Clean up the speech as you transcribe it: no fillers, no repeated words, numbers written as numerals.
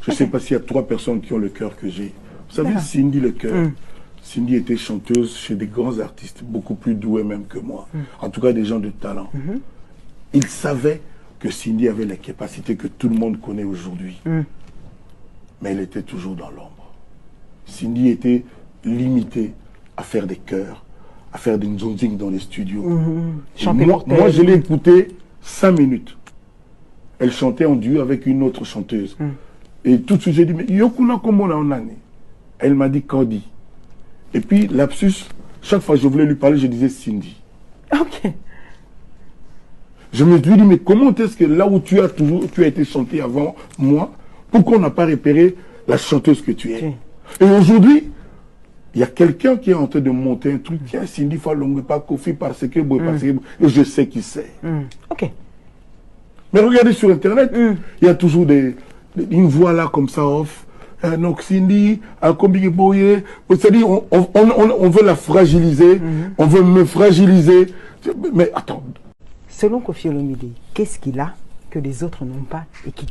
Je ne sais pas s'il y a 3 personnes qui ont le cœur que j'ai. Vous savez, Cindy le cœur. Cindy était chanteuse chez des grands artistes, beaucoup plus doués même que moi. En tout cas, des gens de talent. Il savait que Cindy avait les capacités que tout le monde connaît aujourd'hui. Mais elle était toujours dans l'ombre. Cindy était limitée à faire des chœurs, à faire des nzonzing dans les studios. Moi, je l'ai écoutée 5 minutes. Elle chantait en duo avec une autre chanteuse. Et tout de suite, j'ai dit, mais Yokuna Komona Onani. Elle m'a dit Cody. Et puis, lapsus, chaque fois que je voulais lui parler, je disais Cindy. Ok. Je me suis dit, mais comment est-ce que là où tu as été chanté avant moi, pourquoi on n'a pas repéré la chanteuse que tu es? Et aujourd'hui, il y a quelqu'un qui est en train de monter un truc. Tiens, Cindy Falongue, pas Kofi, parce que, et je sais qui c'est. Ok. Mais regardez sur Internet, il y a toujours une voix là comme ça off. Donc Cindy, c'est-à-dire on veut la fragiliser, on veut me fragiliser. Mais attends. Selon Koffi Olomide, qu'est-ce qu'il a que les autres n'ont pas et qui